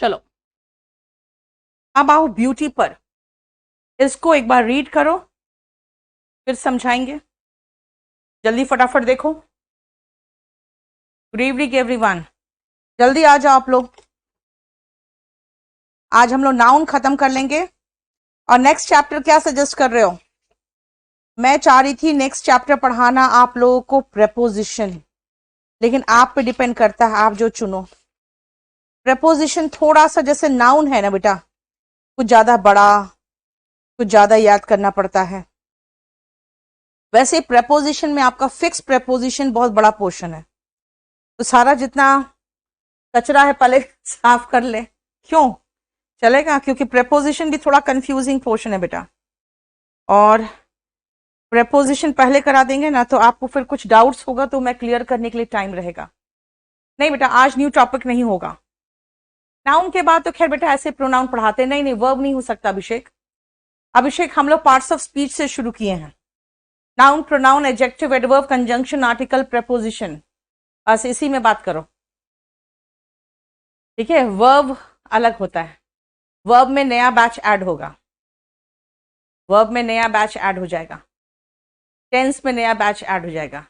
चलो अब आओ ब्यूटी पर, इसको एक बार रीड करो फिर समझाएंगे। जल्दी फटाफट देखो। गुड इवनिंग एवरीवन, जल्दी आ जाओ आप लोग। आज हम लोग नाउन खत्म कर लेंगे और नेक्स्ट चैप्टर क्या सजेस्ट कर रहे हो? मैं चाह रही थी नेक्स्ट चैप्टर पढ़ाना आप लोगों को प्रेपोजिशन, लेकिन आप पे डिपेंड करता है, आप जो चुनो। प्रेपोजिशन थोड़ा सा जैसे नाउन है ना बेटा, कुछ ज्यादा बड़ा, कुछ ज्यादा याद करना पड़ता है। वैसे प्रेपोजिशन में आपका फिक्स प्रेपोजिशन बहुत बड़ा पोर्शन है, तो सारा जितना कचरा है पहले साफ कर ले। क्यों चलेगा? क्योंकि प्रेपोजिशन भी थोड़ा कंफ्यूजिंग पोर्शन है बेटा, और प्रेपोजिशन पहले करा देंगे ना तो आपको फिर कुछ डाउट्स होगा तो मैं क्लियर करने के लिए टाइम रहेगा। नहीं बेटा, आज न्यू टॉपिक नहीं होगा। नाउन के बाद तो खैर बेटा ऐसे प्रोनाउन पढ़ाते नहीं, वर्ब नहीं हो सकता अभिषेक। अभिषेक हम लोग पार्ट्स ऑफ स्पीच से शुरू किए हैं। Noun, pronoun, adjective, adverb, conjunction, article, preposition, बस इसी में बात करो। ठीक है, वर्ब अलग होता है, वर्ब में नया बैच ऐड होगा, वर्ब में नया बैच ऐड हो जाएगा, टेंस में नया बैच ऐड हो जाएगा।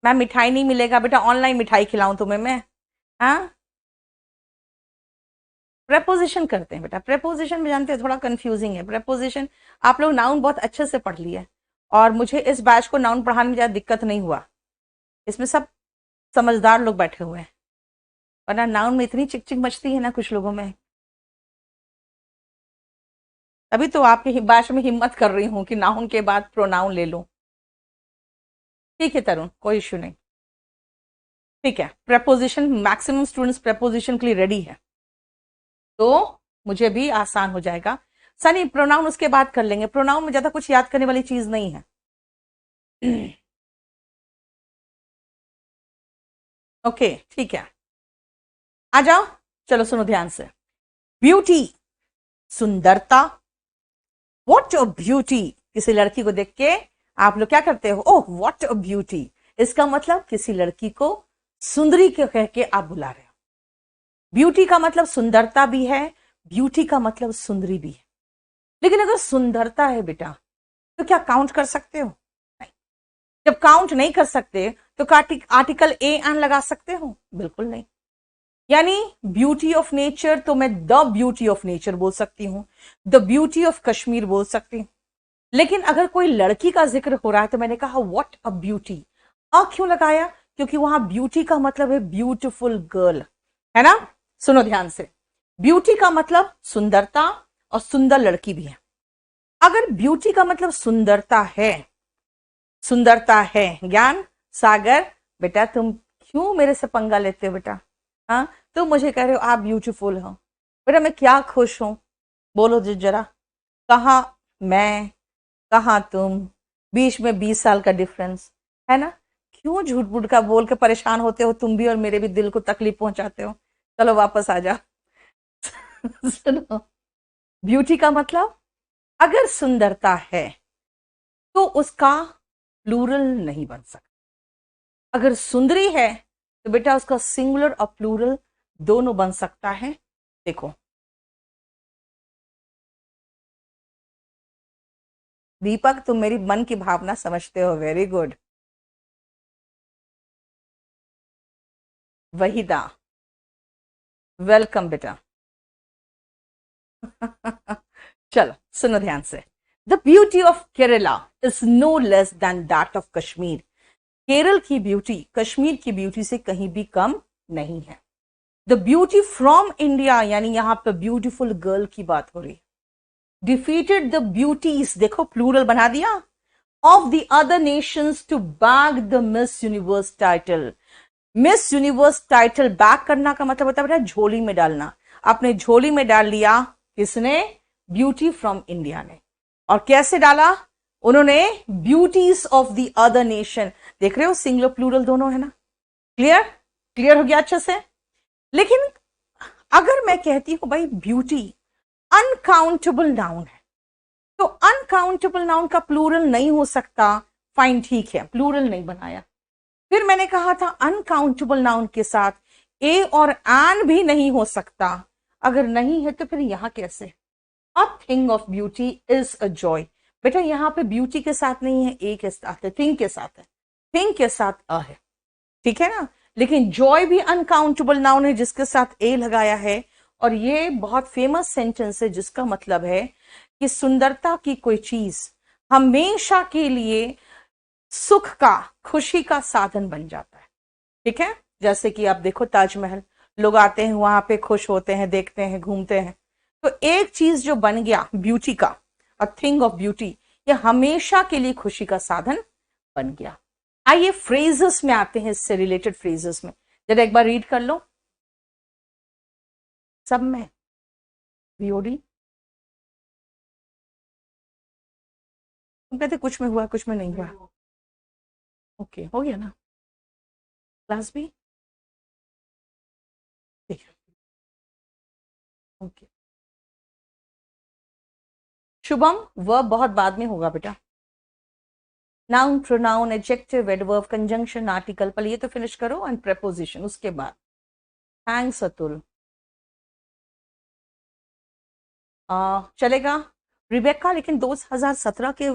मैम मिठाई नहीं मिलेगा बेटा, ऑनलाइन मिठाई खिलाऊं तुम्हें मैं? हाँ, प्रेपोजिशन करते हैं बेटा। प्रेपोजिशन में जानते हैं थोड़ा कंफ्यूजिंग है प्रेपोजिशन। आप लोग नाउन बहुत अच्छे से पढ़ लिए, और मुझे इस बैच को नाउन पढ़ाने में ज्यादा दिक्कत नहीं हुआ, इसमें सब समझदार लोग बैठे हुए हैं, वरना नाउन में इतनी चिक चिक मचती है ना कुछ लोगों में। अभी तो आपके बैच में हिम्मत कर रही हूं कि नाउन के बाद प्रोनाउन ले लूं। ठीक है तरुण, कोई इश्यू नहीं। ठीक है, प्रेपोजिशन मैक्सिमम स्टूडेंट्स प्रेपोजिशन के लिए रेडी है, तो मुझे भी आसान हो जाएगा। सनी प्रोनाउन उसके बाद कर लेंगे, प्रोनाउन में ज्यादा कुछ याद करने वाली चीज नहीं है। ओके ठीक है, आ जाओ। चलो सुनो ध्यान से। ब्यूटी, सुंदरता। व्हाट अ ब्यूटी, किसी लड़की को देख के आप लोग क्या करते हो? ओह व्हाट अ ब्यूटी, इसका मतलब किसी लड़की को सुंदरी के कह के आप बुला रहे हो। ब्यूटी का मतलब सुंदरता भी है, ब्यूटी का मतलब सुंदरी भी है। लेकिन अगर सुंदरता है बेटा तो क्या काउंट कर सकते हो? नहीं। जब काउंट नहीं कर सकते तो आर्टिकल ए एन लगा सकते हो? बिल्कुल नहीं। यानी ब्यूटी ऑफ नेचर तो मैं द ब्यूटी ऑफ नेचर बोल सकती हूं, द ब्यूटी ऑफ कश्मीर बोल सकती हूं। लेकिन अगर कोई लड़की का जिक्र हो रहा है तो मैंने कहा व्हाट अ ब्यूटी। क्यों लगाया? क्योंकि वहां ब्यूटी का मतलब है ब्यूटीफुल गर्ल, है ना? सुनो ध्यान से, ब्यूटी का मतलब सुंदरता, और सुंदर लड़की भी है। अगर ब्यूटी का मतलब सुंदरता है, सुंदरता है, ज्ञान सागर बेटा तुम क्यों मेरे से पंगा लेते हो बेटा? हाँ, तुम मुझे कह रहे हो आप ब्यूटीफुल हो, बेटा मैं क्या खुश हूं, बोलो जरा। कहा मैं, कहा तुम, बीच में 20 साल का डिफरेंस है ना? क्यों झूठ मूठ का बोल के परेशान होते हो तुम भी, और मेरे भी दिल को तकलीफ पहुंचाते हो। चलो वापस आ जा। सुनो, ब्यूटी का मतलब अगर सुंदरता है तो उसका प्लूरल नहीं बन सकता। अगर सुंदरी है तो बेटा उसका सिंगुलर और प्लूरल दोनों बन सकता है। देखो दीपक, तुम मेरी मन की भावना समझते हो, वेरी गुड। वहीदा, वेलकम बेटा। चलो सुनो ध्यान से। The beauty of Kerala is no less than that of Kashmir. Kerala की ब्यूटी कश्मीर की ब्यूटी से कहीं भी कम नहीं है। द ब्यूटी फ्रॉम इंडिया, यानी यहां पर ब्यूटीफुल गर्ल की बात हो रही है। डिफीटेड द ब्यूटीज, देखो प्लूरल बना दिया, of the other nations to bag the Miss Universe title. Miss Universe title bag करना का मतलब होता है बेटा झोली में डालना। आपने झोली में डाल लिया, किसने? ब्यूटी फ्रॉम इंडिया ने। और कैसे डाला उन्होंने? Beauties of the other nation. देख रहे हो सिंगुलर प्लूरल दोनों है ना? क्लियर? क्लियर हो गया अच्छे से? लेकिन अगर मैं कहती हूं भाई ब्यूटी अनकाउंटेबल नाउन है, तो अनकाउंटेबल नाउन का प्लूरल नहीं हो सकता। फाइन ठीक है, प्लूरल नहीं बनाया। फिर मैंने कहा था अनकाउंटेबल नाउन के साथ ए और एन भी नहीं हो सकता, अगर नहीं है तो फिर यहाँ कैसे? A thing of beauty is a joy. बेटा यहाँ पे ब्यूटी के साथ नहीं है, ए के साथ है, थिंग के साथ है, थिंग के साथ अ है, ठीक है ना। लेकिन जॉय भी अनकाउंटेबल नाउन है जिसके साथ ए लगाया है। और ये बहुत फेमस सेंटेंस है जिसका मतलब है कि सुंदरता की कोई चीज हमेशा के लिए सुख का, खुशी का साधन बन जाता है, ठीक है। जैसे कि आप देखो ताजमहल, लोग आते हैं वहां पे, खुश होते हैं, देखते हैं, घूमते हैं। तो एक चीज जो बन गया ब्यूटी का, अ थिंग ऑफ ब्यूटी, ये हमेशा के लिए खुशी का साधन बन गया। आइए फ्रेजेस में आते हैं, इससे रिलेटेड फ्रेजेस में। जरा एक बार रीड कर लो सब में, वीओडी। तुम कहते कुछ में हुआ, कुछ में नहीं हुआ। ओके, हो गया ना क्लास भी, ठीक है, ओके। शुभम वर्ब बहुत बाद में होगा बेटा। Noun, pronoun, adjective, adverb, conjunction, article, पर ये तो फिनिश करो, एंड प्रेपोजिशन उसके बाद। थैंक्स अतुल। चलेगा रिबेका, लेकिन 2017 के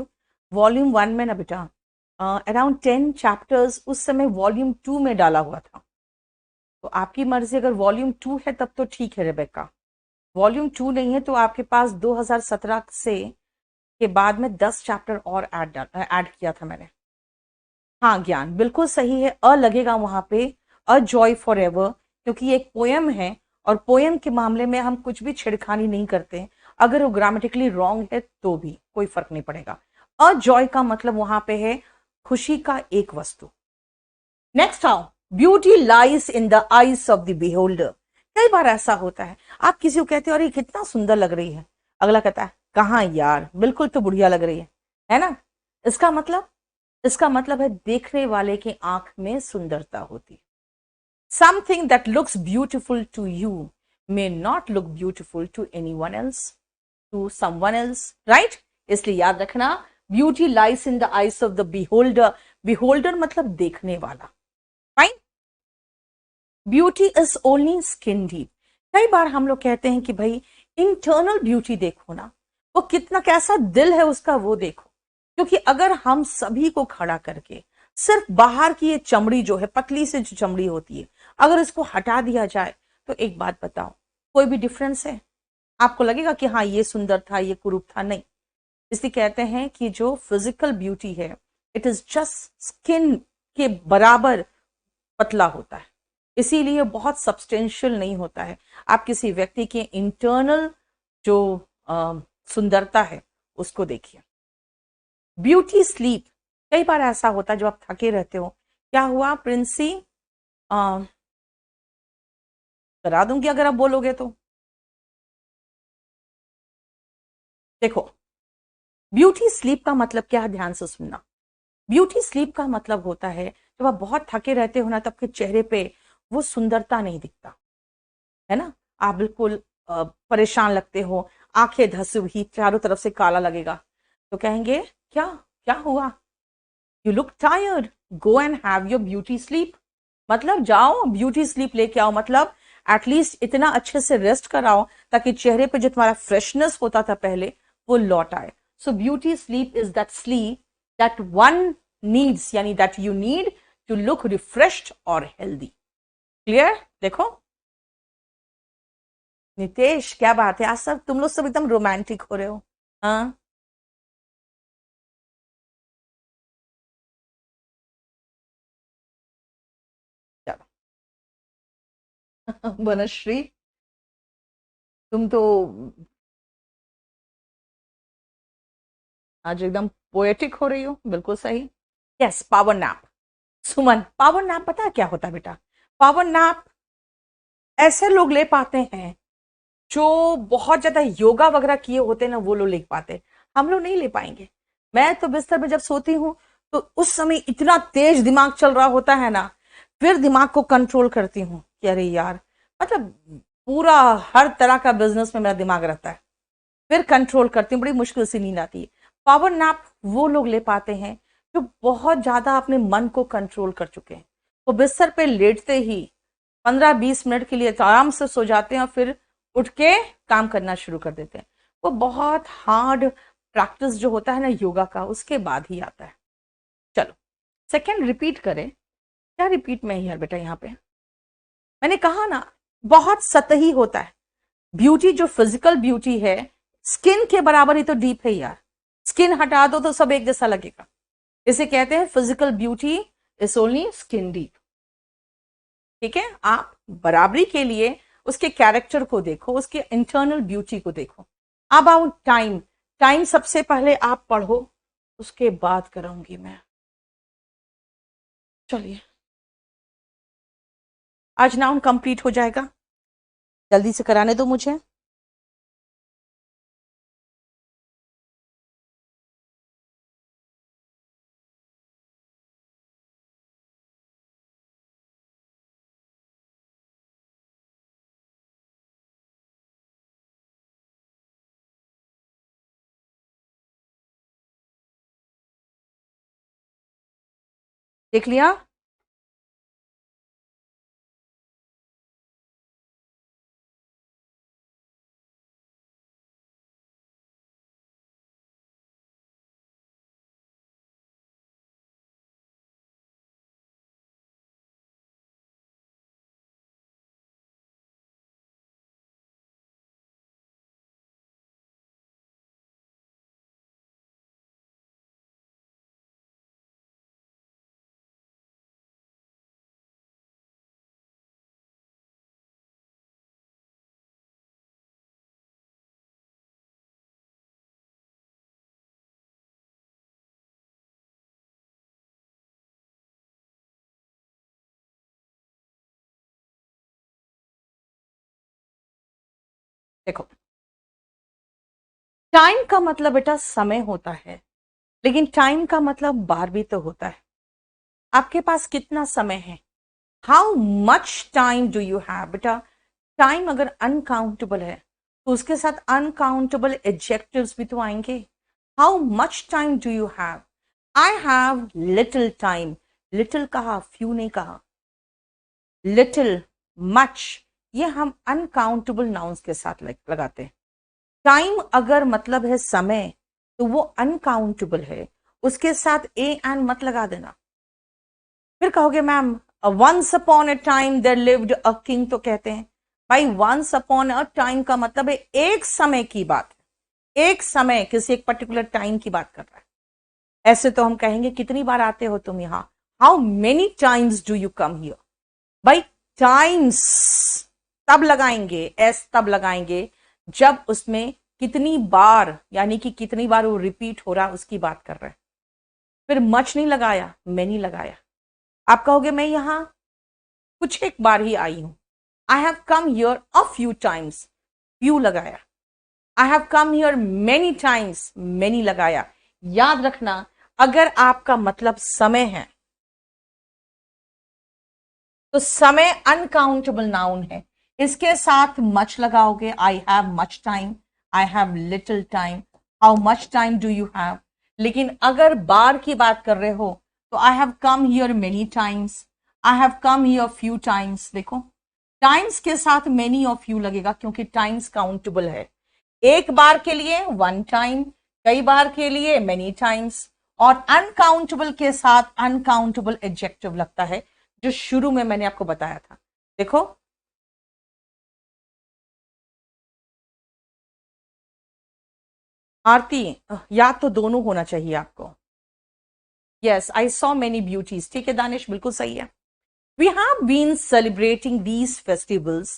वॉल्यूम 1 में ना बेटा अराउंड 10 चैप्टर्स उस समय वॉल्यूम 2 में डाला हुआ था। तो आपकी मर्जी, अगर वॉल्यूम 2 है तब तो ठीक है रिबेका, वॉल्यूम 2 नहीं है तो आपके पास 2017 से के बाद में 10 चैप्टर और ऐड किया था मैंने। हाँ ज्ञान बिल्कुल सही है, अ लगेगा वहां पे, अ जॉय फॉर एवर, क्योंकि ये एक पोयम है और पोयम के मामले में हम कुछ भी छेड़खानी नहीं करते। अगर वो ग्रामेटिकली रॉन्ग है तो भी कोई फर्क नहीं पड़ेगा। अ जॉय का मतलब वहां पे है खुशी का एक वस्तु। नेक्स्ट आओ, beauty lies in the eyes of the beholder. कई बार ऐसा होता है, आप किसी को कहते हो अरे कितना सुंदर लग रही है, अगला कहता है कहाँ यार, बिल्कुल तो बुढ़िया लग रही है ना। इसका मतलब, इसका मतलब है देखने वाले की आंख में सुंदरता होती है। Something that looks beautiful to you may not look beautiful to anyone else, to someone else, right. इसलिए याद रखना, beauty lies in the eyes of the beholder. Beholder मतलब देखने वाला, fine. Beauty is only skin deep. कई बार हम लोग कहते हैं कि भाई इंटरनल ब्यूटी देखो ना, वो कितना, कैसा दिल है उसका वो देखो। क्योंकि अगर हम सभी को खड़ा करके सिर्फ बाहर की ये चमड़ी जो है, पतली से जो चमड़ी होती है, अगर इसको हटा दिया जाए तो एक बात बताओ, कोई भी डिफरेंस है? आपको लगेगा कि हाँ ये सुंदर था, ये कुरूप था? नहीं। इसलिए कहते हैं कि जो फिजिकल ब्यूटी है, इट इज जस्ट स्किन के बराबर पतला होता है, इसीलिए बहुत सब्सटेंशियल नहीं होता है। आप किसी व्यक्ति के इंटरनल जो सुंदरता है उसको देखिए। ब्यूटी स्लीप, कई बार ऐसा होता है जब आप थके रहते हो, क्या हुआ प्रिंसी, करा दूंगी अगर आप बोलोगे तो। देखो ब्यूटी स्लीप का मतलब क्या है, ध्यान से सुनना। ब्यूटी स्लीप का मतलब होता है जब आप बहुत थके रहते हो ना, तब के चेहरे पे वो सुंदरता नहीं दिखता है ना, आप बिल्कुल परेशान लगते हो, आंखें धसी हुई, चारों तरफ से काला लगेगा, तो कहेंगे क्या, क्या हुआ, you look tired, go and have your beauty sleep. मतलब जाओ ब्यूटी स्लीप लेके आओ, मतलब एटलीस्ट इतना अच्छे से रेस्ट कराओ ताकि चेहरे पे जो तुम्हारा फ्रेशनेस होता था पहले वो लौट आए। So beauty sleep is that sleep that one needs, यानी that you need to look refreshed और हेल्दी। क्लियर? देखो नितेश, क्या बात है, आज सब तुम लोग सब एकदम रोमांटिक हो रहे हो। हाँ चलो बनश्री, तुम तो आज एकदम पोएटिक हो रही हो, बिल्कुल सही। Yes, power nap. Suman, power nap पता है क्या होता है बेटा? पावर नैप ऐसे लोग ले पाते हैं जो बहुत ज्यादा योगा वगैरह किए होते हैं ना, वो लोग ले पाते हैं, हम लोग नहीं ले पाएंगे। मैं तो बिस्तर पे जब सोती हूँ तो उस समय इतना तेज दिमाग चल रहा होता है ना, फिर दिमाग को कंट्रोल करती हूँ कि अरे यार, मतलब पूरा हर तरह का बिजनेस में मेरा दिमाग रहता है, फिर कंट्रोल करती हूँ, बड़ी मुश्किल से नींद आती है। पावर नैप वो लोग ले पाते हैं जो बहुत ज्यादा अपने मन को कंट्रोल कर चुके हैं। वो बिस्तर पे लेटते ही 15-20 मिनट के लिए तो आराम से सो जाते हैं और फिर उठ के काम करना शुरू कर देते हैं। वो बहुत हार्ड प्रैक्टिस जो होता है ना योगा का, उसके बाद ही आता है। चलो सेकंड रिपीट करें। क्या रिपीट में यार बेटा, यहाँ पे मैंने कहा ना बहुत सतही होता है ब्यूटी। जो फिजिकल ब्यूटी है स्किन के बराबर ही तो डीप है यार। स्किन हटा दो तो सब एक जैसा लगेगा। इसे कहते हैं physical beauty is only skin deep. ठीक है, आप बराबरी के लिए उसके कैरेक्टर को देखो, उसके इंटरनल ब्यूटी को देखो। अबाउट टाइम, टाइम सबसे पहले आप पढ़ो, उसके बाद करूंगी मैं। चलिए आज नाउन कंप्लीट हो जाएगा, जल्दी से कराने दो मुझे। देख लिया? देखो, टाइम का मतलब बेटा समय होता है, लेकिन टाइम का मतलब बार भी तो होता है। आपके पास कितना समय है? How much time do you have? बेटा टाइम अगर अनकाउंटेबल है तो उसके साथ अनकाउंटेबल एडजेक्टिव्स भी तो आएंगे। How much time do you have? I have little time. Little कहा, फ्यू नहीं कहा। लिटिल, मच, ये हम अनकाउंटेबल नाउन्स के साथ लगाते हैं। टाइम अगर मतलब है समय तो वो अनकाउंटेबल है, उसके साथ ए एंड मत लगा देना। फिर कहोगे ma'am once upon a time there lived a king, तो कहते हैं भाई वंस अपॉन अ टाइम का मतलब है एक समय की बात है, एक समय, किसी एक पर्टिकुलर टाइम की बात कर रहा है। ऐसे तो हम कहेंगे कितनी बार आते हो तुम यहां? How many times do you come here? भाई टाइम्स तब लगाएंगे, एस तब लगाएंगे जब उसमें कितनी बार, यानी कि कितनी बार वो रिपीट हो रहा उसकी बात कर रहे हैं। फिर मच नहीं लगाया, मैनी लगाया। आप कहोगे मैं यहां कुछ एक बार ही आई हूं। I have come here a few times, few लगाया। I have come here many times, many लगाया। याद रखना, अगर आपका मतलब समय है तो समय अनकाउंटेबल नाउन है, इसके साथ मच लगाओगे। I have much time, I have little time, how much time do you have. लेकिन अगर बार की बात कर रहे हो तो आई have come here many times, I have come here few times. देखो टाइम्स के साथ मेनी और फ्यू लगेगा क्योंकि टाइम्स काउंटेबल है। एक बार के लिए वन टाइम, कई बार के लिए मेनी टाइम्स, और अनकाउंटेबल के साथ अनकाउंटेबल एडजेक्टिव लगता है जो शुरू में मैंने आपको बताया था। देखो आरती, याद तो दोनों होना चाहिए आपको। Yes, I saw many beauties, ठीक है दानिश, बिल्कुल सही है। We have been celebrating these festivals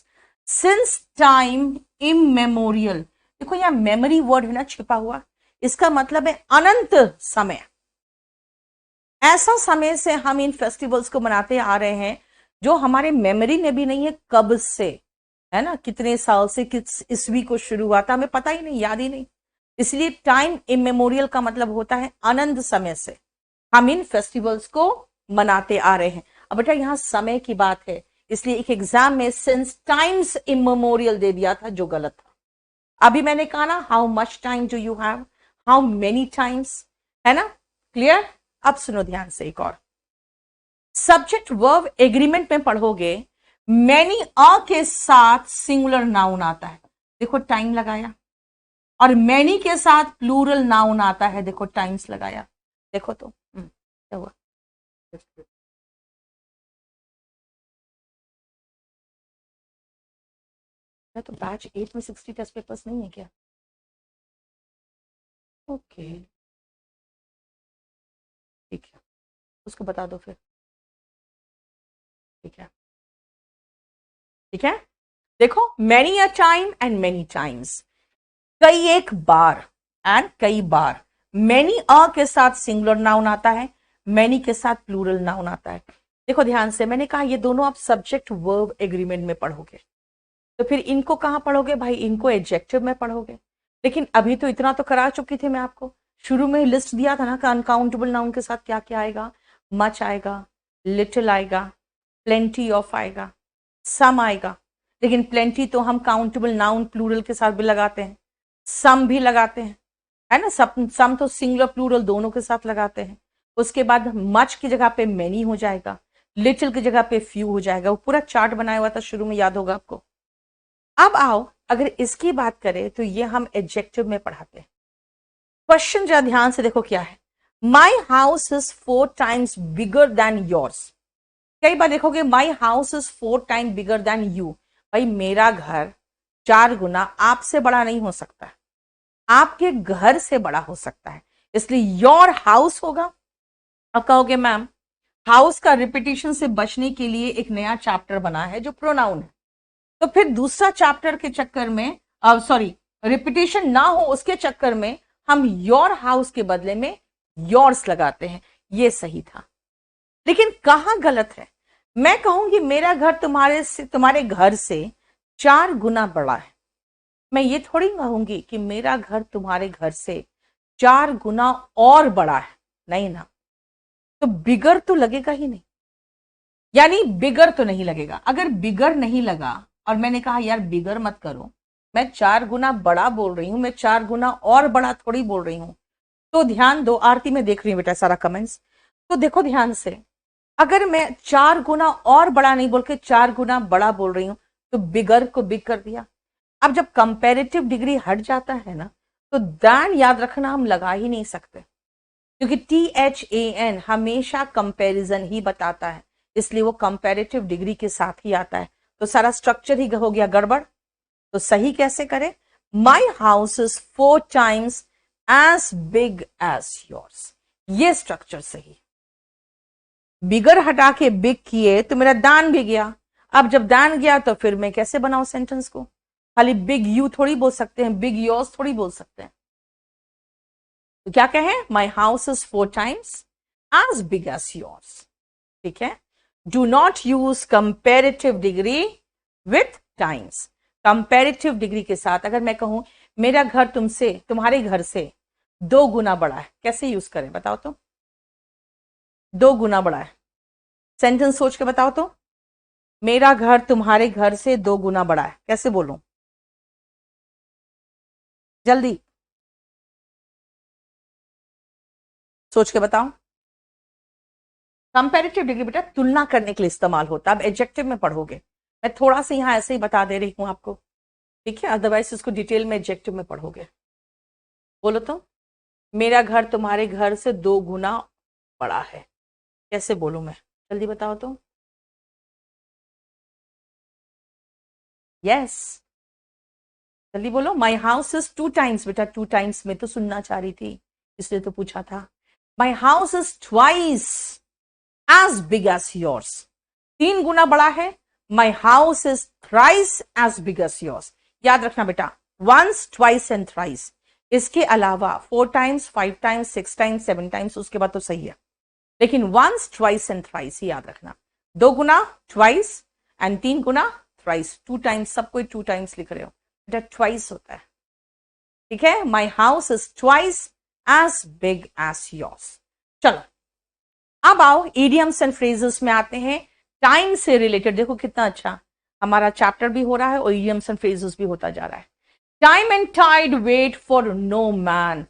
since time immemorial. देखो यहां मेमोरी वर्ड है ना छिपा हुआ, इसका मतलब है अनंत समय। ऐसा समय से हम इन फेस्टिवल्स को मनाते आ रहे हैं जो हमारे मेमोरी में भी नहीं है कब से, है ना, कितने साल से, किस ईस्वी को शुरू हुआ था, हमें पता ही नहीं, याद ही नहीं। इसलिए टाइम इमेमोरियल का मतलब होता है अनंत समय से हम इन फेस्टिवल्स को मनाते आ रहे हैं। अब बेटा यहां समय की बात है, इसलिए एक एग्जाम में सिंस टाइम्स इमेमोरियल दे दिया था जो गलत था। अभी मैंने कहा ना how much time do you have, how many times, है ना, क्लियर? अब सुनो ध्यान से एक और। सब्जेक्ट वर्ब एग्रीमेंट में पढ़ोगे, मैनी अ के साथ सिंगुलर नाउन आता है। देखो टाइम लगाया, और मैनी के साथ प्लूरल नाउन आता है, देखो टाइम्स लगाया। देखो तो क्या हुआ? तो बैच 8 में 60 टेस्ट पेपर्स नहीं है क्या? ओके ठीक है, उसको बता दो फिर। ठीक है ठीक है, देखो many a time and many times, कई एक बार एंड कई बार। मैनी अ के साथ सिंगुलर नाउन आता है, मैनी के साथ प्लूरल नाउन आता है। देखो ध्यान से, मैंने कहा ये दोनों आप सब्जेक्ट वर्ब एग्रीमेंट में पढ़ोगे, तो फिर इनको कहां पढ़ोगे भाई? इनको एडजेक्टिव में पढ़ोगे। लेकिन अभी तो इतना तो करा चुकी थी मैं आपको, शुरू में लिस्ट दिया था ना कि अनकाउंटेबल नाउन के साथ क्या क्या आएगा। मच आएगा, लिटिल आएगा, प्लेंटी ऑफ आएगा, सम आएगा। लेकिन प्लेंटी तो हम काउंटेबल नाउन प्लूरल के साथ भी लगाते हैं, सम भी लगाते हैं, है ना। सम तो सिंगुलर प्लूरल दोनों के साथ लगाते हैं। उसके बाद मच की जगह पे मेनी हो जाएगा, लिटिल की जगह पे फ्यू हो जाएगा। वो पूरा चार्ट बनाया हुआ था शुरू में, याद होगा आपको। अब आओ, अगर इसकी बात करें तो ये हम एडजेक्टिव में पढ़ाते हैं। क्वेश्चन जरा ध्यान से देखो क्या है। My house is 4 times bigger than yours. कई बार देखोगे माई house is 4 time bigger than you. भाई मेरा घर 4 गुना आपसे बड़ा नहीं हो सकता, आपके घर से बड़ा हो सकता है, इसलिए योर हाउस होगा। अब कहोगे मैम हाउस का रिपीटिशन से बचने के लिए एक नया चैप्टर बना है जो प्रोनाउन है, तो फिर दूसरा चैप्टर के चक्कर में, सॉरी रिपीटिशन ना हो उसके चक्कर में हम योर हाउस के बदले में योर्स लगाते हैं। ये सही था, लेकिन कहां गलत है? मैं कहूंगी मेरा घर तुम्हारे घर से 4 गुना बड़ा है। मैं ये थोड़ी कहूंगी कि मेरा घर तुम्हारे घर से 4 गुना और बड़ा है, नहीं ना। तो बिगर तो लगेगा ही नहीं, यानी बिगर तो नहीं लगेगा। अगर बिगर नहीं लगा और मैंने कहा यार बिगर मत करो, मैं 4 गुना बड़ा बोल रही हूं, मैं 4 गुना और बड़ा थोड़ी बोल रही हूं। तो ध्यान दो, आरती में देख रही हूं बेटा सारा कमेंट्स, तो देखो ध्यान से, अगर मैं 4 गुना और बड़ा नहीं बोल के 4 गुना बड़ा बोल रही हूं, तो बिगर को बिग कर दिया। अब जब कंपैरेटिव डिग्री हट जाता है ना, तो दैन याद रखना हम लगा ही नहीं सकते, क्योंकि THAN हमेशा कंपैरिजन ही बताता है, इसलिए वो कंपैरेटिव डिग्री के साथ ही आता है। तो सारा स्ट्रक्चर ही हो गया गड़बड़। तो सही कैसे करें? My house is 4 times as big as yours, ये स्ट्रक्चर सही। बिगर हटा के बिग किए तो मेरा दान भी गया। अब जब दान गया तो फिर मैं कैसे बनाऊं सेंटेंस को? खाली बिग यू थोड़ी बोल सकते हैं, बिग योर्स थोड़ी बोल सकते हैं। तो क्या कहें? My house is 4 times as big as yours. ठीक है, do not use comparative degree with times. Comparative degree के साथ अगर मैं कहूं मेरा घर तुम्हारे घर से 2 गुना बड़ा है, कैसे यूज करें बताओ तो? 2 गुना बड़ा है, सेंटेंस सोच के बताओ तो। मेरा घर तुम्हारे घर से 2 गुना बड़ा है, कैसे बोलूं? जल्दी सोच के बताओ। कंपैरेटिव डिग्री बेटा तुलना करने के लिए इस्तेमाल होता है, अब एडजेक्टिव में पढ़ोगे। मैं थोड़ा सा यहां ऐसे ही बता दे रही हूं आपको, ठीक है, अदरवाइज इसको डिटेल में एडजेक्टिव में पढ़ोगे। बोलो तो, मेरा घर तुम्हारे घर से 2 गुना बड़ा है, कैसे बोलूं मैं? जल्दी बताओ तो। यस, जल्दी बोलो। माई हाउस इज 2 टाइम्स। बेटा 2 टाइम्स में तो सुनना चाह रही थी, इसलिए तो पूछा था। My house is twice as big as yours, 3 गुना बड़ा है। My house is thrice as big as yours. याद रखना बेटा, वंस ट्वाइस एंड थ्राइस, इसके अलावा 4 टाइम्स 5 टाइम्स 6 टाइम्स 7 टाइम्स उसके बाद तो सही है, लेकिन वंस ट्वाइस एंड थ्राइस ही याद रखना। 2 गुना ट्वाइस एंड 3 गुना थ्राइस। 2 टाइम्स, सब कोई 2 टाइम्स लिख रहे हो बेटा, ट्वाइस होता है। ठीक है, my house is twice as big as yours. चलो अब आओ इडियम्स एंड फ्रेजेस में आते हैं, टाइम से रिलेटेड। देखो कितना अच्छा हमारा चैप्टर भी हो रहा है और इडियम्स एंड फ्रेजेस भी होता जा रहा है। Time and tide wait for no man,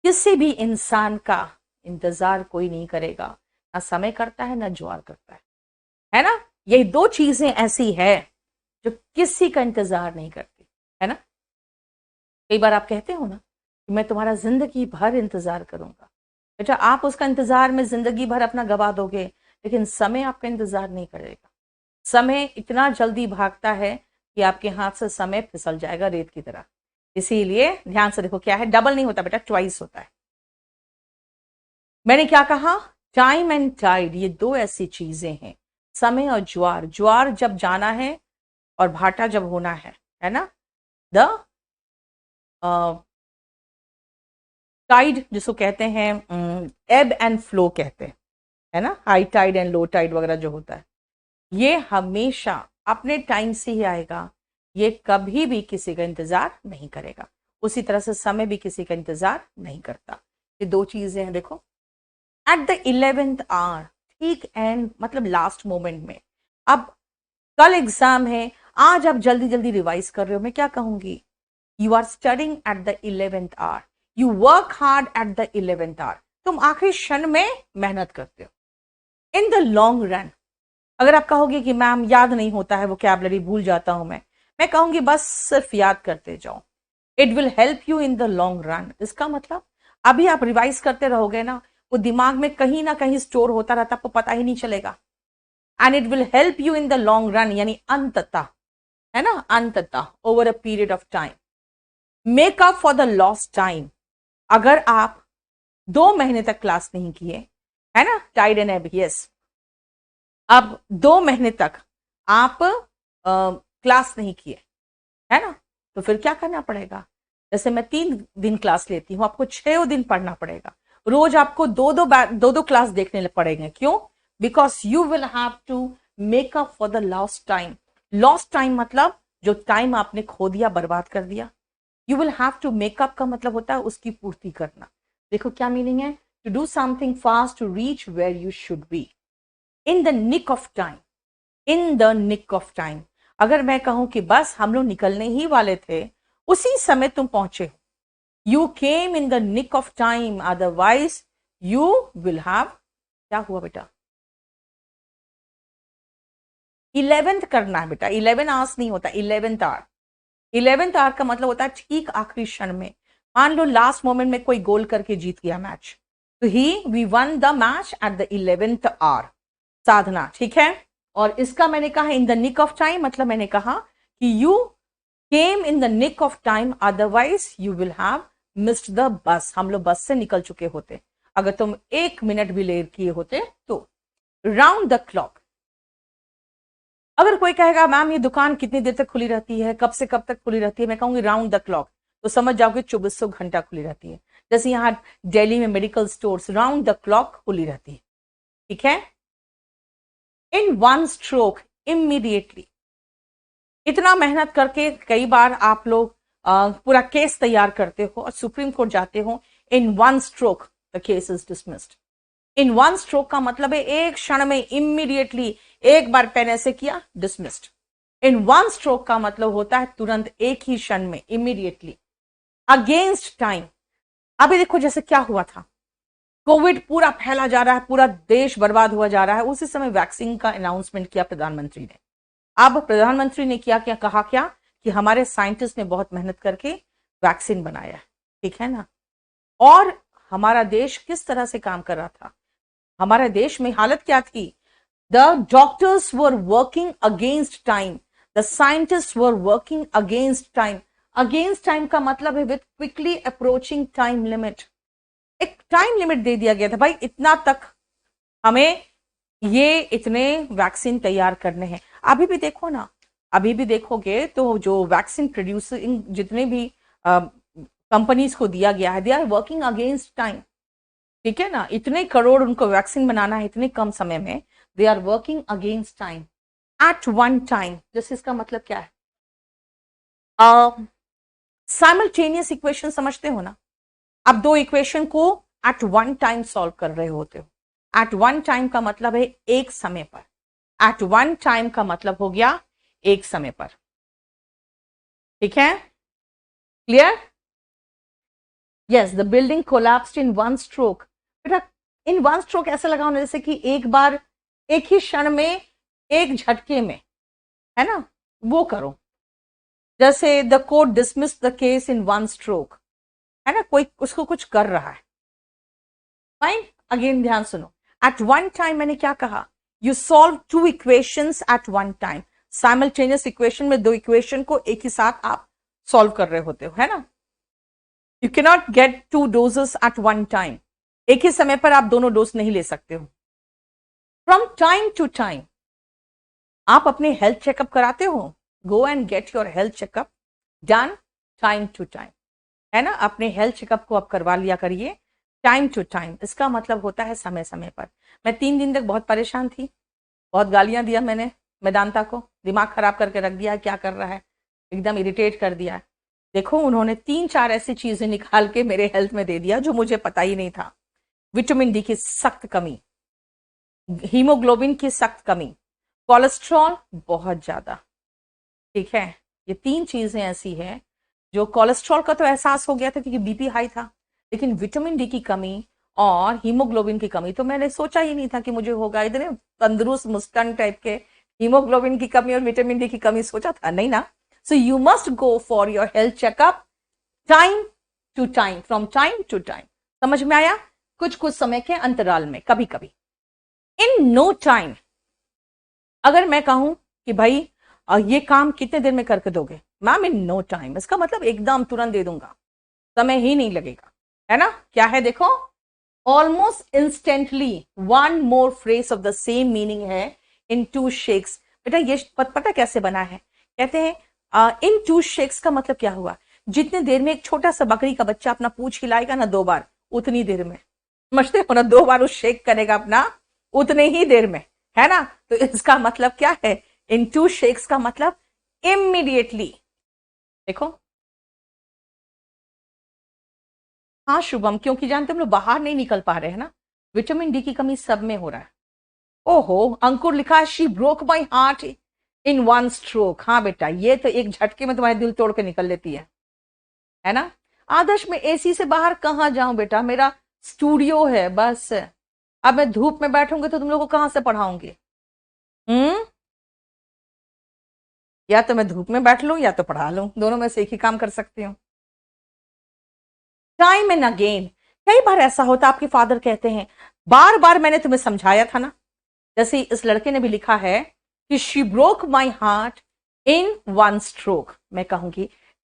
किसी भी इंसान का इंतजार कोई नहीं करेगा, ना समय करता है ना ज्वार करता है ना। यही 2 चीजें ऐसी है जो किसी का इंतजार नहीं करती, है ना। कई बार आप कहते हो ना कि मैं तुम्हारा जिंदगी भर इंतजार करूंगा, बेटा आप उसका इंतजार में जिंदगी भर अपना गवा दोगे, लेकिन समय आपका इंतजार नहीं करेगा। समय इतना जल्दी भागता है कि आपके हाथ से समय फिसल जाएगा रेत की तरह। इसीलिए ध्यान से देखो, क्या है, डबल नहीं होता बेटा, ट्वाइस होता है। मैंने क्या कहा, टाइम एंड टाइड, ये दो ऐसी चीजें हैं, समय और ज्वार। ज्वार जब जाना है और भाटा जब होना है ना, द टाइड जिसको कहते हैं, एब एंड फ्लो कहते हैं, है ना, high tide and low tide वगैरह जो होता है, ये हमेशा अपने टाइम से ही आएगा। ये कभी भी किसी का इंतजार नहीं करेगा। उसी तरह से समय भी किसी का इंतजार नहीं करता। ये दो चीजें हैं। देखो, एट द 11th आवर, ठीक एंड मतलब लास्ट मोमेंट में, अब कल एग्जाम है, आज आप जल्दी जल्दी रिवाइज कर रहे हो, मैं क्या कहूंगी, you are studying at the 11th hour, you work hard at the 11th hour. तुम आखिरी क्षण में मेहनत करते हो। इन द लॉन्ग रन, अगर आप कहोगे कि मैम याद नहीं होता है, वोकैबुलरी भूल जाता हूं मैं कहूंगी बस सिर्फ याद करते जाओ, it will help you in the long run. इसका मतलब अभी आप रिवाइज करते रहोगे ना, वो दिमाग में कहीं ना कहीं स्टोर होता रहता, आपको पता ही नहीं चलेगा। And it will help you in the long run, यानी अंततः, है ना, अंततः over a period of time. Make up for the lost time, अगर आप 2 महीने तक क्लास नहीं किए, है ना, टाइड एंड एब, यस, अब 2 महीने तक आप क्लास नहीं किए, है ना, तो फिर क्या करना पड़ेगा, जैसे मैं 3 दिन क्लास लेती हूँ, आपको 6 दिन पढ़ना पड़ेगा। रोज आपको दो क्लास देखने पड़ेंगे। क्यों? Because you will have to make up for the lost time. Lost time मतलब जो टाइम आपने खो दिया, बर्बाद कर दिया। You will have to make up का मतलब होता है उसकी पूर्ति करना। देखो क्या मीनिंग है, to do something fast to reach where you should be in the nick of time. In the nick of time, अगर मैं कहूं कि बस हम लोग निकलने ही वाले थे, उसी समय तुम पहुंचे हो, you came in the nick of time, otherwise you will have, क्या हुआ बेटा, 11th करना है बेटा, 11 आवर्स नहीं होता, 11th आवर। 11th आवर का मतलब होता है ठीक आखिरी क्षण में। मान लो लास्ट मोमेंट में कोई गोल करके जीत गया मैच, तो ही we won the match at the 11th hour. Sadhana, ठीक है। और इसका मैंने कहा in the nick of time, मतलब मैंने कहा कि you came in the nick of time, otherwise you will have missed the bus. हम लोग बस से निकल चुके होते अगर तुम 1 मिनट भी लेट किए होते तो। राउंड द क्लॉक, अगर कोई कहेगा मैम ये दुकान कितनी देर तक खुली रहती है, कब से कब तक खुली रहती है, मैं कहूंगी राउंड द क्लॉक, तो समझ जाओगे 2400 घंटा खुली रहती है। जैसे यहाँ दिल्ली में medical stores round the clock खुली रहती है, ठीक है। इन वन स्ट्रोक, इमीडिएटली, इतना मेहनत करके कई बार आप लोग पूरा केस तैयार करते हो और सुप्रीम कोर्ट जाते हो, इन one stroke the case is dismissed. In one stroke का मतलब है एक क्षण में, इमीडिएटली, एक बार पेन ऐसे किया, डिसमिस्ड। इन वन स्ट्रोक का मतलब होता है तुरंत, एक ही क्षण में, इमीडिएटली, अगेंस्ट टाइम। अभी देखो जैसे क्या हुआ था, कोविड पूरा फैला जा रहा है, पूरा देश बर्बाद हुआ जा रहा है, उसी समय वैक्सीन का अनाउंसमेंट किया प्रधानमंत्री ने। अब प्रधानमंत्री ने क्या क्या कहा, क्या कि हमारे साइंटिस्ट ने बहुत मेहनत करके वैक्सीन बनाया, ठीक है ना। और हमारा देश किस तरह से काम कर रहा था, हमारे देश में हालत क्या थी, the doctors were working against time, the scientist were working against time. Against time का मतलब है with quickly approaching time limit. एक टाइम लिमिट दे दिया गया था, भाई इतना तक हमें ये इतने वैक्सीन तैयार करने हैं। अभी भी देखो ना, अभी भी देखोगे तो जो वैक्सीन प्रोड्यूसिंग जितने भी कंपनीज को दिया गया है, they are working against time, ठीक है ना। इतने करोड़ उनको वैक्सीन बनाना है इतने कम समय में, they are working against time at one time. जैसे इसका मतलब क्या है, साइमल्टेनियस इक्वेशन समझते हो ना, आप दो इक्वेशन को एट वन टाइम सॉल्व कर रहे होते हो। एट वन टाइम का मतलब है एक समय पर, एट वन टाइम का मतलब हो गया एक समय पर, ठीक है, clear. Yes, the building collapsed in one stroke. बेटा इन वन स्ट्रोक ऐसा लगा होना जैसे कि एक बार, एक ही क्षण में, एक झटके में, है ना, वो करो। जैसे the court dismiss the case in one stroke, है ना, कोई उसको कुछ कर रहा है। फाइन, अगेन ध्यान सुनो। एट वन टाइम मैंने क्या कहा, you solve two equations at one time. Simultaneous equation में दो इक्वेशन को एक ही साथ आप सॉल्व कर रहे होते हो, है ना। You can not get two doses at one time, एक ही समय पर आप दोनों डोज नहीं ले सकते हो। फ्रॉम टाइम टू टाइम आप अपने हेल्थ चेकअप कराते हो, go and get your health checkup done time to time, है ना। अपने हेल्थ चेकअप को आप करवा लिया करिए टाइम टू टाइम। इसका मतलब होता है समय समय पर। मैं 3 दिन तक बहुत परेशान थी, बहुत गालियां दिया मैंने मेदांता को, दिमाग खराब करके रख दिया, क्या कर रहा है, एकदम इरिटेट कर दिया। देखो उन्होंने 3-4 ऐसी चीजें निकाल के मेरे हेल्थ में दे दिया जो मुझे पता ही नहीं था। विटामिन डी की सख्त कमी, हीमोग्लोबिन की सख्त कमी, कोलेस्ट्रॉल बहुत ज्यादा, ठीक है। ये 3 चीजें ऐसी है जो, कोलेस्ट्रॉल का तो एहसास हो गया था क्योंकि बीपी हाई था, लेकिन विटामिन डी की कमी और हीमोग्लोबिन की कमी तो मैंने सोचा ही नहीं था कि मुझे होगा। इतने तंदुरुस्त मुस्टन टाइप के, हीमोग्लोबिन की कमी और विटामिन डी की कमी सोचा था नहीं ना। So you must go for your health checkup time to time, from time to time. समझ में आया? कुछ कुछ समय के अंतराल में, कभी कभी। इन नो टाइम, अगर मैं कहूं कि भाई ये काम कितने देर में करके दोगे, मैम इन नो टाइम, इसका मतलब एकदम तुरंत दे दूंगा, समय ही नहीं लगेगा, है ना। क्या है देखो, almost instantly, one more phrase of the same meaning है इन 2 शेक्स। बेटा ये पता कैसे बना है, कहते हैं इन 2 शेक्स का मतलब क्या हुआ, जितने देर में एक छोटा सा बकरी का बच्चा अपना पूंछ हिलाएगा ना 2 बार, उतनी देर में, समझते हो ना, 2 बार उस शेक करेगा अपना, उतने ही देर में, है ना। तो इसका मतलब क्या है, इन 2 शेक्स का मतलब इमीडिएटली। देखो, हाँ शुभम, क्योंकि जानते हम लोग बाहर नहीं निकल पा रहे हैं ना, विटामिन डी की कमी सब में हो रहा है। ओहो, अंकुर लिखा है she broke my heart in one stroke. हाँ बेटा, ये तो एक झटके में तुम्हारे दिल तोड़ के निकल लेती है ना। आदर्श में एसी से बाहर कहाँ जाऊं बेटा, मेरा स्टूडियो है बस। अब मैं धूप में बैठूंगी तो तुम लोगों को कहां से पढ़ाऊंगी? या तो मैं धूप में बैठ लूं या तो पढ़ा लूं, दोनों में से एक ही काम कर सकती हूँ। टाइम एंड अगेन, कई बार ऐसा होता, आपके फादर कहते हैं बार बार मैंने तुम्हें समझाया था ना। जैसे इस लड़के ने भी लिखा है कि she broke my heart in one stroke. मैं कहूंगी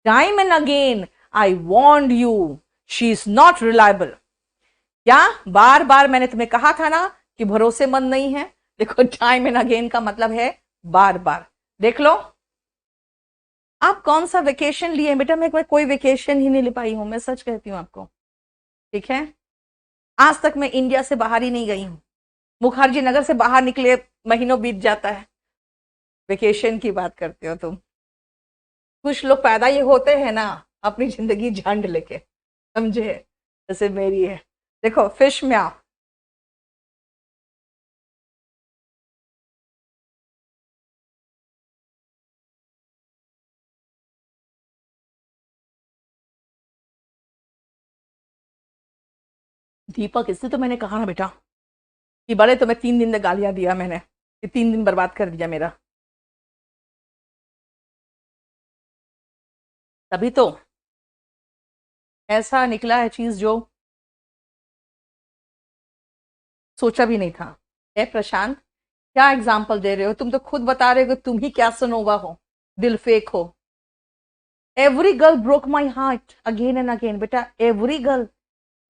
time and again I warned you she is not reliable. क्या बार बार मैंने तुम्हें कहा था ना कि भरोसेमंद नहीं है। देखो, टाइम एंड अगेन का मतलब है बार बार। देख लो, आप कौन सा वेकेशन लिए बेटा? मैं कोई वेकेशन ही नहीं ले पाई हूं, मैं सच कहती हूँ आपको, ठीक है। आज तक मैं इंडिया से बाहर ही नहीं गई हूं। मुखर्जी नगर से बाहर निकले महीनों बीत जाता है, वेकेशन की बात करते हो तुम। कुछ लोग पैदा ये होते हैं ना अपनी जिंदगी झंड लेके, समझे, जैसे मेरी है। देखो, फिश में आओ, दीपक, इससे तो मैंने कहा ना बेटा कि बड़े तुम्हें 3 दिन तक गालियां दिया मैंने, ये 3 दिन बर्बाद कर दिया मेरा। तभी तो ऐसा निकला है चीज जो सोचा भी नहीं था। ए प्रशांत, क्या एग्जाम्पल दे रहे हो? तुम तो खुद बता रहे हो कि तुम ही क्या सनोवा हो, दिल फेक हो। Every girl broke my heart again and again. बेटा एवरी गर्ल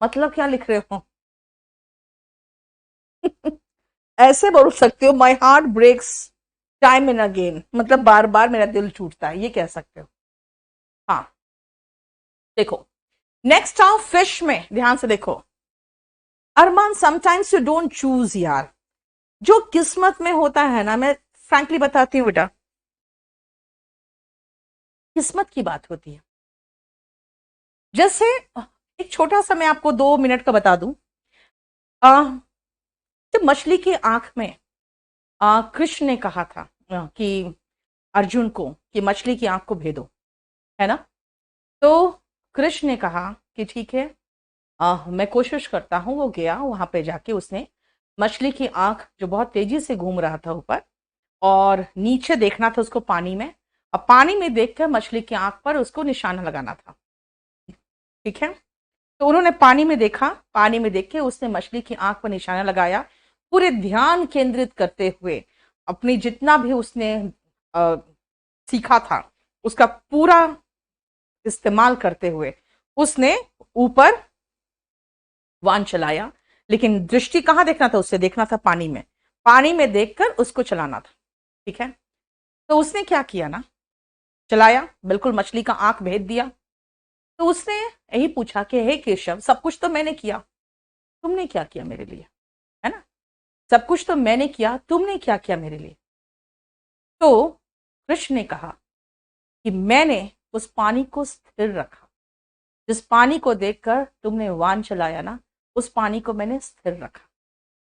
मतलब क्या लिख रहे हो? ऐसे बोल सकते हो my heart breaks time and again, मतलब बार बार मेरा दिल टूटता है, ये कह सकते हो। हाँ, देखो नेक्स्ट आओ फिश में, ध्यान से देखो। अरमान, समटाइम्स यू डोंट चूज यार, जो किस्मत में होता है ना, मैं फ्रैंकली बताती हूँ बेटा, किस्मत की बात होती है। जैसे एक छोटा सा मैं आपको 2 मिनट का बता दूं। जब मछली की आंख में कृष्ण ने कहा था कि अर्जुन को कि मछली की आंख को भेदो, है ना, तो कृष्ण ने कहा कि ठीक है, मैं कोशिश करता हूं। वो गया, वहां पे जाके उसने मछली की आंख जो बहुत तेजी से घूम रहा था ऊपर और नीचे देखना था उसको पानी में, और पानी में देखकर मछली की आंख पर उसको निशाना लगाना था। ठीक है, तो उन्होंने पानी में देखा, पानी में देख के उसने मछली की आंख पर निशाना लगाया, पूरे ध्यान केंद्रित करते हुए अपनी जितना भी उसने सीखा था उसका पूरा इस्तेमाल करते हुए उसने ऊपर वान चलाया। लेकिन दृष्टि कहां देखना था, उससे देखना था पानी में, पानी में देखकर उसको चलाना था। ठीक है, तो उसने क्या किया ना, चलाया, बिल्कुल मछली का आंख भेद दिया। तो उसने यही पूछा कि हे केशव, सब कुछ तो मैंने किया, तुमने क्या किया मेरे लिए, है ना, सब कुछ तो मैंने किया, तुमने क्या किया मेरे लिए। तो कृष्ण ने कहा कि मैंने उस पानी को स्थिर रखा, जिस पानी को देखकर तुमने वान चलाया ना, उस पानी को मैंने स्थिर रखा।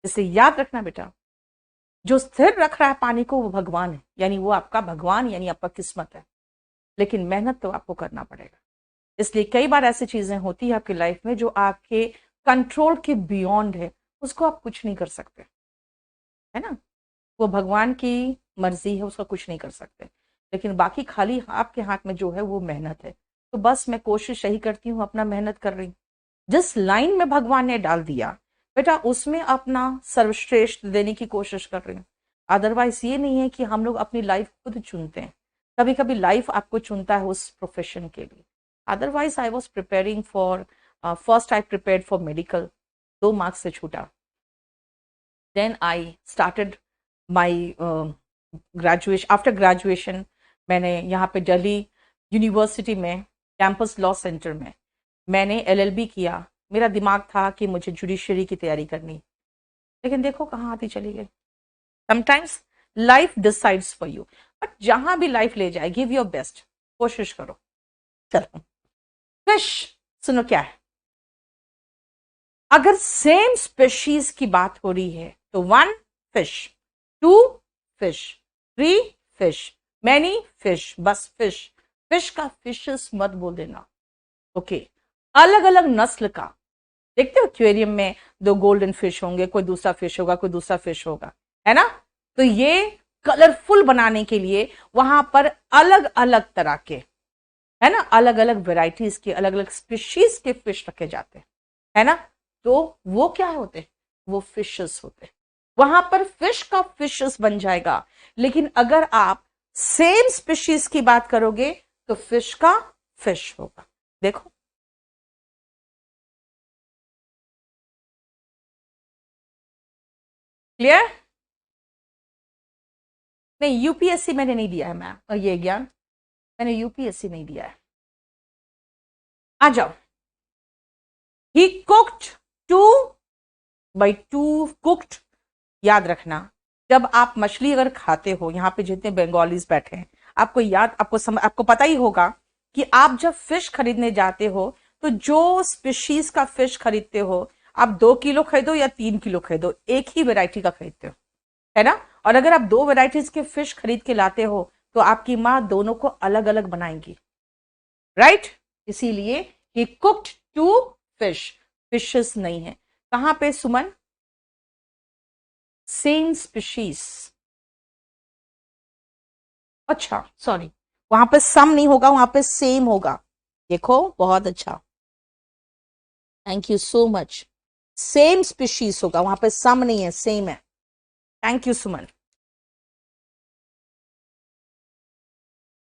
इसे याद रखना बेटा, जो स्थिर रख रहा है पानी को वो भगवान है, यानी वो आपका भगवान, यानी आपका किस्मत है। लेकिन मेहनत तो आपको करना पड़ेगा। इसलिए कई बार ऐसी चीजें होती है आपकी लाइफ में जो आपके कंट्रोल के बियॉन्ड है, उसको आप कुछ नहीं कर सकते, है ना, वो भगवान की मर्जी है, उसका कुछ नहीं कर सकते। लेकिन बाकी खाली आपके हाथ में जो है वो मेहनत है। तो बस मैं कोशिश यही करती हूँ, अपना मेहनत कर रही हूँ, जिस लाइन में भगवान ने डाल दिया बेटा उसमें अपना सर्वश्रेष्ठ देने की कोशिश कर रही हूँ। अदरवाइज ये नहीं है कि हम लोग अपनी लाइफ खुद चुनते हैं, कभी कभी लाइफ आपको चुनता है उस प्रोफेशन के लिए। Otherwise I was preparing for, first I prepared for medical, 2 marks से छूटा। Then I started my graduation, after graduation मैंने यहाँ पे दिल्ली यूनिवर्सिटी में कैंपस लॉ सेंटर में मैंने एलएलबी किया। मेरा दिमाग था कि मुझे जुडिशरी की तैयारी करनी, लेकिन देखो कहाँ आती चली गई। Sometimes life decides for you, but जहां भी लाइफ ले जाए गिव योर बेस्ट, कोशिश करो। चलो फिश, सुनो क्या है, अगर सेम स्पेशीज की बात हो रही है तो 1 fish, 2 fish, 3 fish, many fish, बस फिश, फिश का फिशेस मत बोल देना। ओके, अलग अलग नस्ल का, देखते हो एक्वेरियम में 2 गोल्डन फिश होंगे, कोई दूसरा फिश होगा, कोई दूसरा फिश होगा, है ना। तो ये कलरफुल बनाने के लिए वहां पर अलग अलग तरह के, है ना, अलग अलग वेराइटीज के, अलग अलग स्पीशीज के फिश रखे जाते हैं, है ना। तो वो क्या होते, वो फिशेस होते, वहां पर फिश का फिशेस बन जाएगा। लेकिन अगर आप सेम स्पीशीज की बात करोगे तो फिश का फिश होगा। देखो क्लियर। नहीं, यूपीएससी मैंने नहीं दिया है मैम, और ये ज्ञान मैंने यूपीएससी नहीं दिया है। आ जाओ, ही कुक्ड 2/2 कुक्ड। याद रखना, जब आप मछली अगर खाते हो, यहाँ पे जितने बंगालीज बैठे हैं, आपको याद, आपको पता ही होगा कि आप जब फिश खरीदने जाते हो तो जो स्पीशीज का फिश खरीदते हो, आप 2 किलो खरीदो या 3 किलो खरीदो, एक ही वेराइटी का खरीदते हो, है ना। और अगर आप 2 वेराइटीज के फिश खरीद के लाते हो तो आपकी माँ दोनों को अलग अलग बनाएंगी, राइट। इसीलिए ही कुक्ड 2 फिश, फिशेस नहीं है। कहां पे सुमन, सेम स्पीशीज, अच्छा सॉरी, वहां पे सम नहीं होगा, वहां पे सेम होगा। देखो बहुत अच्छा, thank you so much. Same species होगा, वहां पे सम नहीं है, सेम है। थैंक यू सुमन।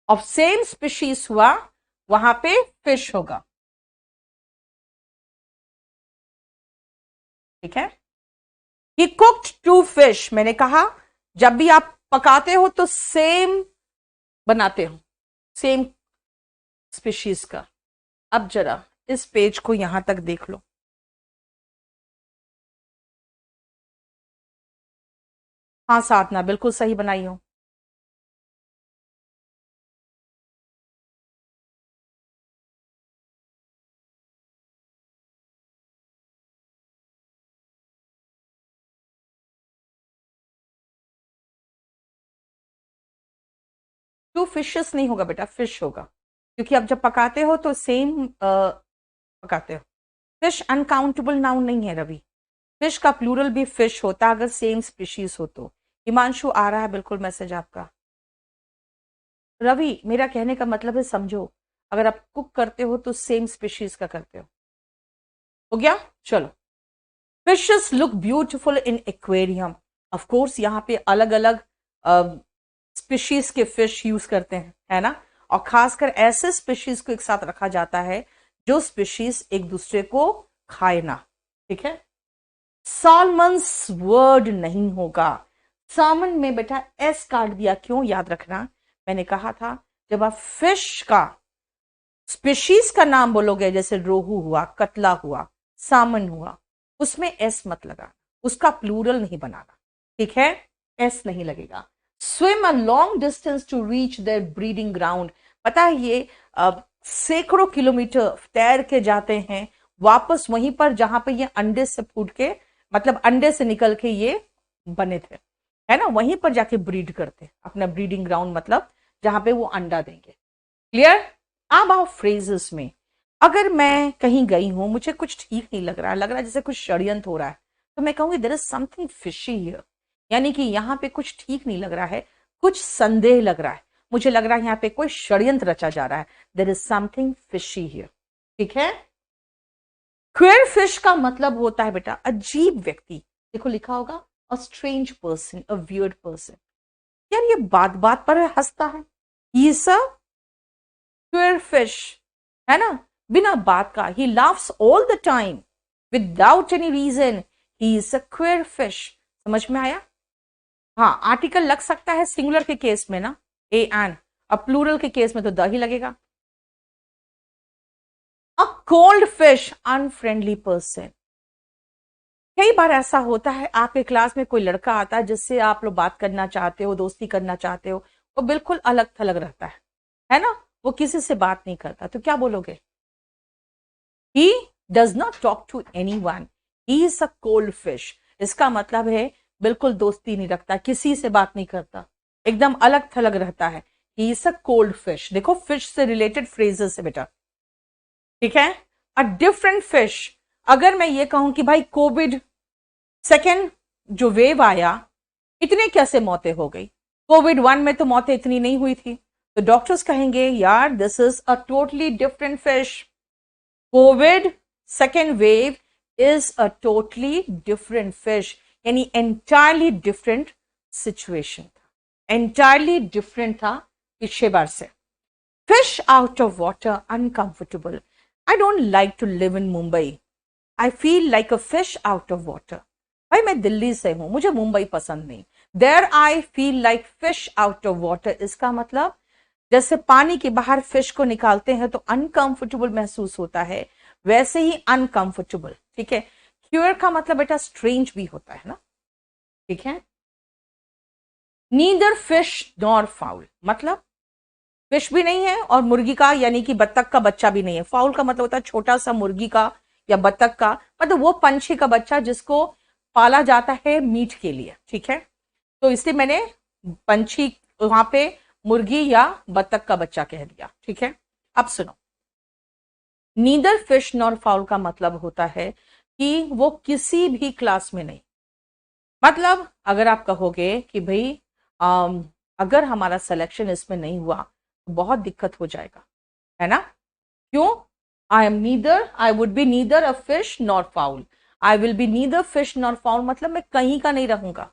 और सेम स्पीशीज हुआ, वहां पे फिश होगा, ठीक है। ही कुक्ड 2 फिश, मैंने कहा जब भी आप पकाते हो तो सेम बनाते हो, सेम स्पीशीज का। अब जरा इस पेज को यहां तक देख लो, हाँ साधना बिल्कुल सही बनाई हो। टू फिशेस नहीं होगा बेटा, फिश होगा, क्योंकि आप जब पकाते हो तो सेम पकाते हो। फिश अनकाउंटेबल नाउन नहीं है रवि, फिश का प्लूरल भी फिश होता अगर सेम स्पीशीज हो तो। हिमांशु आ रहा है बिल्कुल मैसेज आपका, रवि, मेरा कहने का मतलब है समझो, अगर आप कुक करते हो तो सेम स्पीशीज का करते हो गया। चलो, fishes look beautiful in aquarium. Of course यहाँ पे अलग अलग स्पीशीज के फिश यूज करते हैं, है ना, और खासकर ऐसे स्पीशीज को एक साथ रखा जाता है जो स्पीशीज एक दूसरे को खाए ना, ठीक है। सॉलमन्स वर्ड नहीं होगा, सामन में बेटा एस काट दिया, क्यों, याद रखना, मैंने कहा था जब आप फिश का स्पीशीज का नाम बोलोगे, जैसे रोहू हुआ, कतला हुआ, सामन हुआ, उसमें एस मत लगाना, उसका प्लूरल नहीं बनाना, ठीक है, एस नहीं लगेगा। Swim a long distance to reach their breeding ground, पता है ये सैकड़ों किलोमीटर तैर के जाते हैं वापस वहीं पर जहां पे ये अंडे से फूट के, मतलब अंडे से निकल के ये बने थे, है ना, वहीं पर जाके ब्रीड करते, अपना ब्रीडिंग ग्राउंड मतलब जहां पे वो अंडा देंगे। क्लियर। अब आओ फ्रेजेस में, अगर मैं कहीं गई हूं, मुझे कुछ ठीक नहीं लग रहा है जैसे कुछ षड्यंत्र हो रहा है, तो मैं कहूंगी there is something fishy here, यानी कि यहाँ पे कुछ ठीक नहीं लग रहा है, कुछ संदेह लग रहा है, मुझे लग रहा है यहाँ पे कोई षड्यंत्र रचा जा रहा है, there is something fishy here, ठीक है। क्वेयर फिश का मतलब होता है बेटा अजीब व्यक्ति, देखो लिखा होगा a strange person, a weird person. यार ये बात बात पर हंसता है, ये सब क्वेयर फिश, है ना, बिना बात का, he laughs all the time without any reason, he is a queer fish. समझ में आया। हाँ, आर्टिकल लग सकता है सिंगुलर के केस में ना, ए एन, अब प्लूरल के केस में तो द ही लगेगा। अ कोल्ड फिश, अनफ्रेंडली पर्सन। कई बार ऐसा होता है आपके क्लास में कोई लड़का आता है जिससे आप लोग बात करना चाहते हो, दोस्ती करना चाहते हो, वो बिल्कुल अलग थलग रहता है ना, वो किसी से बात नहीं करता, तो क्या बोलोगे, he does not talk to anyone, he is a cold fish. इसका मतलब है बिल्कुल दोस्ती नहीं रखता, किसी से बात नहीं करता, एकदम अलग थलग रहता है, ही इज अ कोल्ड फिश। देखो फिश से रिलेटेड फ्रेजेस है बेटा, ठीक है। अ डिफरेंट फिश, अगर मैं ये कहूं कि भाई कोविड सेकेंड जो वेव आया, इतने कैसे मौतें हो गई, कोविड 1 में तो मौतें इतनी नहीं हुई थी, तो डॉक्टर्स कहेंगे यार this is a totally different fish, COVID second wave is a totally different fish, यानी एंटायरली डिफरेंट सिचुएशन था, एंटायरली डिफरेंट था पिछले बार से। Fish out of water, uncomfortable, I don't like to live in Mumbai, I feel like a fish out of water. भाई मैं दिल्ली से हूं, मुझे मुंबई पसंद नहीं, there I feel like fish out of water, इसका मतलब जैसे पानी के बाहर फिश को निकालते हैं तो अनकंफर्टेबल महसूस होता है, वैसे ही अनकंफर्टेबल, ठीक है। क्यूर का मतलब बेटा स्ट्रेंज भी होता है ना, ठीक है। नीदर फिश नॉर फाउल, मतलब फिश भी नहीं है और मुर्गी का यानी कि बत्तख का बच्चा भी नहीं है, फाउल का मतलब होता है छोटा सा मुर्गी का या बत्तख का, मतलब वो पंछी का बच्चा जिसको पाला जाता है मीट के लिए, ठीक है, तो इसलिए मैंने पंछी वहां पे मुर्गी या बत्तख का बच्चा कह दिया, ठीक है। अब सुनो, नीदर फिश नॉर फाउल का मतलब होता है कि वो किसी भी क्लास में नहीं, मतलब अगर आप कहोगे कि भाई अगर हमारा सिलेक्शन इसमें नहीं हुआ तो बहुत दिक्कत हो जाएगा, है ना, क्यों, I am neither, I would be neither a fish nor foul, I will be neither fish nor foul, मतलब मैं कहीं का नहीं रहूंगा,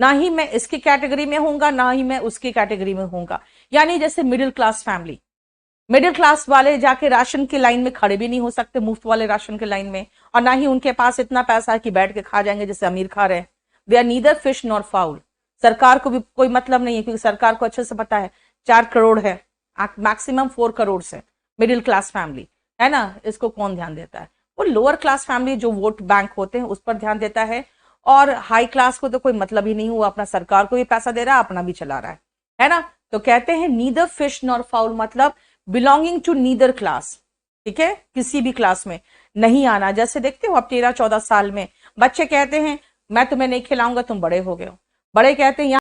ना ही मैं इसकी कैटेगरी में होऊंगा ना ही मैं उसकी कैटेगरी में होऊंगा, यानी जैसे middle class family, middle class वाले जाके राशन की लाइन में खड़े भी नहीं हो सकते, मुफ्त वाले राशन की लाइन में, और ना ही उनके पास इतना पैसा है कि बैठ के खा जाएंगे जैसे अमीर खा रहे हैं, they are neither fish nor fowl. सरकार को भी कोई मतलब नहीं है क्योंकि सरकार को अच्छे से पता है 4 करोड़ है, मैक्सिमम 4 करोड़ से मिडिल क्लास फैमिली, है ना, इसको कौन ध्यान देता है, वो लोअर क्लास फैमिली जो वोट बैंक होते हैं उस पर ध्यान देता है, और हाई क्लास को तो कोई मतलब ही नहीं हुआ, अपना सरकार को भी पैसा दे रहा है, अपना भी चला रहा है ना, तो कहते हैं नीदर फिश नॉर फाउल, मतलब बिलोंगिंग टू नीदर क्लास, ठीक है, किसी भी क्लास में नहीं आना। जैसे देखते हो अब 13-14 साल में बच्चे कहते हैं मैं तुम्हें नहीं खिलाऊंगा, तुम बड़े हो गए हो, बड़े कहते हैं